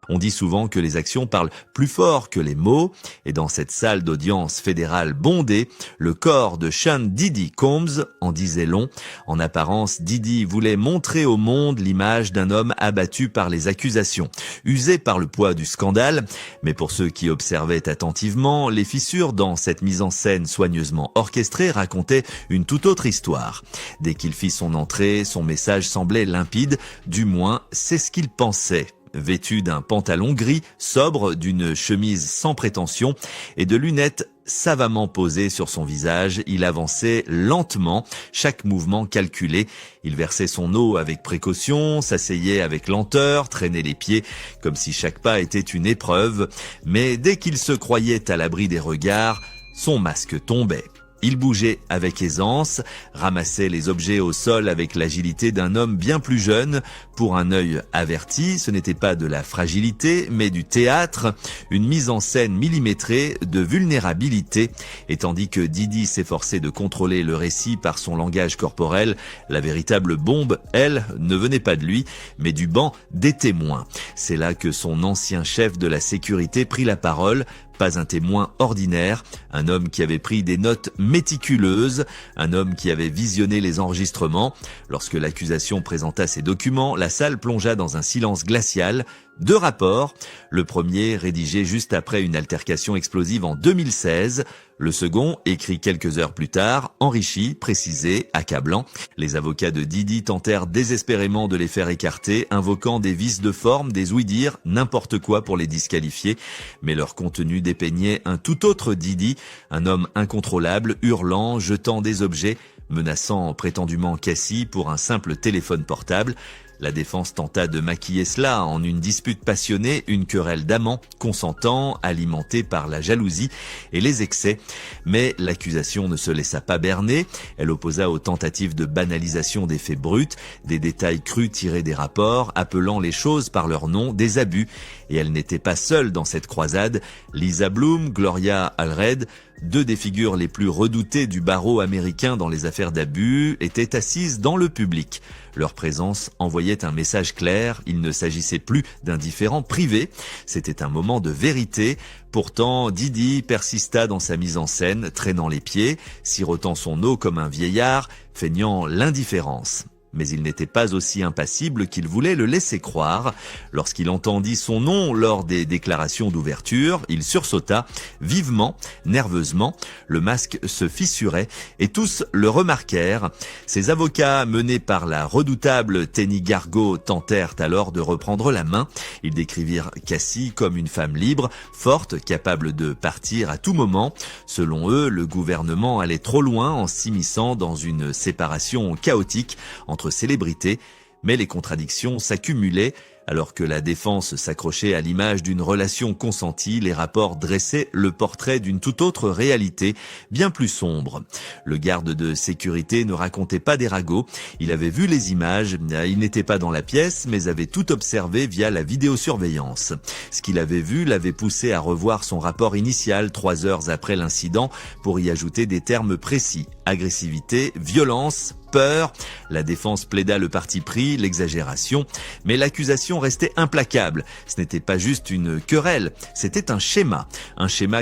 On dit souvent que les actions parlent plus fort que les mots, et dans cette salle d'audience fédérale bondée, le corps de Sean Diddy Combs en disait long. En apparence, Diddy voulait montrer au monde l'image d'un homme abattu par les accusations, usé par le poids du scandale, mais pour ceux qui observaient attentivement, les fissures dans cette mise en scène soigneusement orchestrée racontaient une toute autre histoire. Dès qu'il fit son entrée, son message semblait limpide, du moins c'est ce qu'il pensait. Vêtu d'un pantalon gris, sobre, d'une chemise sans prétention et de lunettes savamment posées sur son visage, il avançait lentement, chaque mouvement calculé. Il versait son eau avec précaution, s'asseyait avec lenteur, traînait les pieds, comme si chaque pas était une épreuve. Mais dès qu'il se croyait à l'abri des regards, son masque tombait. Il bougeait avec aisance, ramassait les objets au sol avec l'agilité d'un homme bien plus jeune. Pour un œil averti, ce n'était pas de la fragilité, mais du théâtre, une mise en scène millimétrée de vulnérabilité. Et tandis que Diddy s'efforçait de contrôler le récit par son langage corporel, la véritable bombe, elle, ne venait pas de lui, mais du banc des témoins. C'est là que son ancien chef de la sécurité prit la parole. Pas un témoin ordinaire, un homme qui avait pris des notes méticuleuses, un homme qui avait visionné les enregistrements. Lorsque l'accusation présenta ses documents, la salle plongea dans un silence glacial. 2 rapports, le premier rédigé juste après une altercation explosive en 2016, le second écrit quelques heures plus tard, enrichi, précisé, accablant. Les avocats de Diddy tentèrent désespérément de les faire écarter, invoquant des vices de forme, des ouï-dire, n'importe quoi pour les disqualifier, mais leur contenu dépeignait un tout autre Diddy, un homme incontrôlable, hurlant, jetant des objets, menaçant prétendument Cassie pour un simple téléphone portable. La défense tenta de maquiller cela en une dispute passionnée, une querelle d'amants consentants, alimentée par la jalousie et les excès. Mais l'accusation ne se laissa pas berner. Elle opposa aux tentatives de banalisation des faits bruts, des détails crus tirés des rapports, appelant les choses par leur nom, des abus. Et elle n'était pas seule dans cette croisade. Lisa Bloom, Gloria Allred, 2 des figures les plus redoutées du barreau américain dans les affaires d'abus, étaient assises dans le public. Leur présence envoyait un message clair, il ne s'agissait plus d'un différend privé, c'était un moment de vérité. Pourtant, Diddy persista dans sa mise en scène, traînant les pieds, sirotant son eau comme un vieillard, feignant l'indifférence. Mais il n'était pas aussi impassible qu'il voulait le laisser croire. Lorsqu'il entendit son nom lors des déclarations d'ouverture, il sursauta, vivement, nerveusement. Le masque se fissurait et tous le remarquèrent. Ses avocats, menés par la redoutable Tenny Gargo, tentèrent alors de reprendre la main. Ils décrivirent Cassie comme une femme libre, forte, capable de partir à tout moment. Selon eux, le gouvernement allait trop loin en s'immisçant dans une séparation chaotique entre célébrités, mais les contradictions s'accumulaient. Alors que la défense s'accrochait à l'image d'une relation consentie, les rapports dressaient le portrait d'une toute autre réalité, bien plus sombre. Le garde de sécurité ne racontait pas des ragots, il avait vu les images, il n'était pas dans la pièce, mais avait tout observé via la vidéosurveillance. Ce qu'il avait vu l'avait poussé à revoir son rapport initial 3 heures après l'incident pour y ajouter des termes précis: agressivité, violence, peur. La défense plaida le parti pris, l'exagération, mais l'accusation restait implacable. Ce n'était pas juste une querelle, c'était un schéma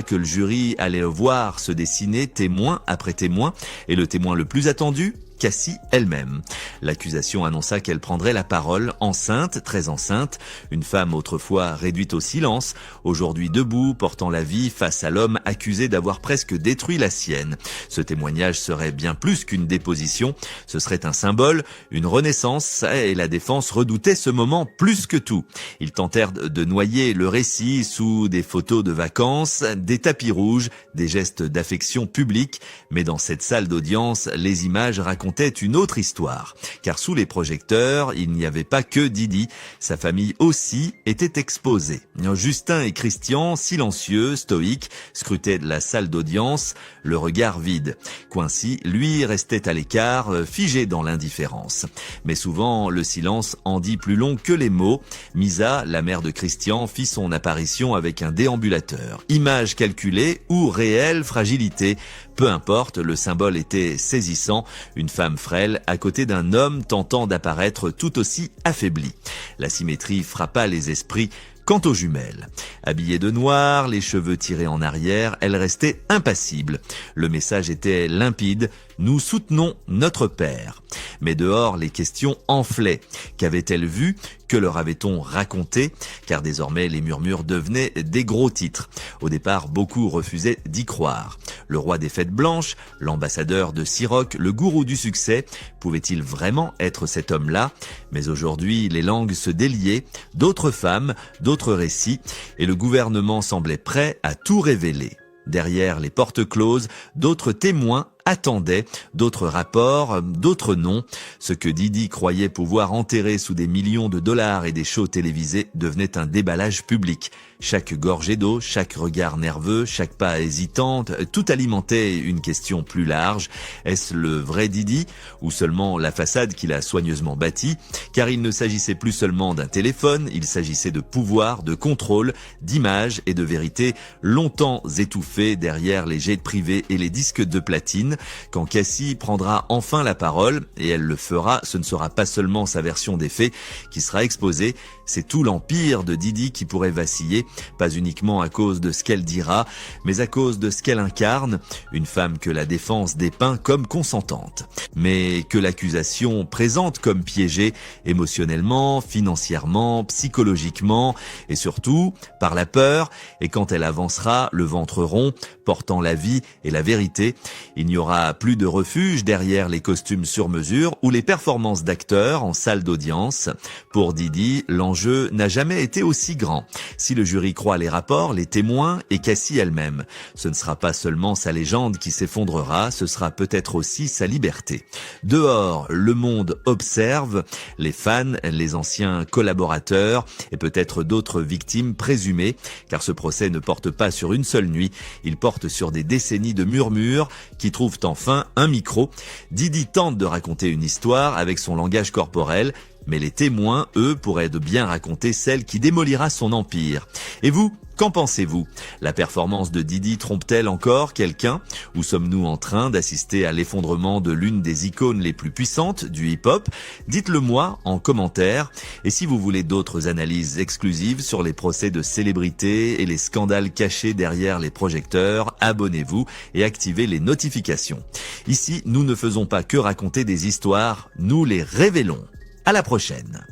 que le jury allait voir se dessiner témoin après témoin, et le témoin le plus attendu, Cassie elle-même. L'accusation annonça qu'elle prendrait la parole, enceinte, très enceinte, une femme autrefois réduite au silence, aujourd'hui debout, portant la vie face à l'homme accusé d'avoir presque détruit la sienne. Ce témoignage serait bien plus qu'une déposition, ce serait un symbole, une renaissance, et la défense redoutait ce moment plus que tout. Ils tentèrent de noyer le récit sous des photos de vacances, des tapis rouges, des gestes d'affection publique, mais dans cette salle d'audience, les images racontaient une autre histoire. Car sous les projecteurs, il n'y avait pas que Diddy, sa famille aussi était exposée. Justin et Christian, silencieux, stoïques, scrutaient la salle d'audience, le regard vide. Quincy, lui, restait à l'écart, figé dans l'indifférence. Mais souvent, le silence en dit plus long que les mots. Misa, la mère de Christian, fit son apparition avec un déambulateur. Image calculée ou réelle fragilité. Peu importe, le symbole était saisissant, une femme frêle à côté d'un homme tentant d'apparaître tout aussi affaibli. La symétrie frappa les esprits, Quant aux jumelles, habillées de noir, les cheveux tirés en arrière, elles restaient impassibles. Le message était limpide, nous soutenons notre père. Mais dehors, les questions enflaient. Qu'avaient-elles vu? Que leur avait-on raconté? Car désormais, les murmures devenaient des gros titres. Au départ, beaucoup refusaient d'y croire. Le roi des fêtes blanches, l'ambassadeur de Siroc, le gourou du succès, pouvait-il vraiment être cet homme-là? Mais aujourd'hui, les langues se déliaient, d'autres femmes, d'autres récits, et le gouvernement semblait prêt à tout révéler. Derrière les portes closes, d'autres témoins attendaient, d'autres rapports, d'autres noms. Ce que Didi croyait pouvoir enterrer sous des millions de dollars et des shows télévisés devenait un déballage public. Chaque gorgée d'eau, chaque regard nerveux, chaque pas hésitant, tout alimentait une question plus large. Est-ce le vrai Didi ou seulement la façade qu'il a soigneusement bâtie? Car il ne s'agissait plus seulement d'un téléphone, il s'agissait de pouvoir, de contrôle, d'image et de vérité longtemps étouffées derrière les jets privés et les disques de platine. Quand Cassie prendra enfin la parole, et elle le fera, ce ne sera pas seulement sa version des faits qui sera exposée, c'est tout l'empire de Didi qui pourrait vaciller, pas uniquement à cause de ce qu'elle dira, mais à cause de ce qu'elle incarne, une femme que la défense dépeint comme consentante, mais que l'accusation présente comme piégée émotionnellement, financièrement, psychologiquement, et surtout par la peur, et quand elle avancera, le ventre rond, portant la vie et la vérité, il n'y aura plus de refuge derrière les costumes sur mesure ou les performances d'acteurs en salle d'audience. Pour Didi, l'enjeu n'a jamais été aussi grand. Si le jury croit les rapports, les témoins et Cassie elle-même, ce ne sera pas seulement sa légende qui s'effondrera, ce sera peut-être aussi sa liberté. Dehors, le monde observe, les fans, les anciens collaborateurs et peut-être d'autres victimes présumées, car ce procès ne porte pas sur une seule nuit, il porte sur des décennies de murmures qui trouvent enfin un micro. Didi tente de raconter une histoire avec son langage corporel, mais les témoins, eux, pourraient de bien raconter celle qui démolira son empire. Et vous, qu'en pensez-vous? La performance de Didi trompe-t-elle encore quelqu'un? Ou sommes-nous en train d'assister à l'effondrement de l'une des icônes les plus puissantes du hip-hop? Dites-le moi en commentaire. Et si vous voulez d'autres analyses exclusives sur les procès de célébrités et les scandales cachés derrière les projecteurs, abonnez-vous et activez les notifications. Ici, nous ne faisons pas que raconter des histoires, nous les révélons. À la prochaine.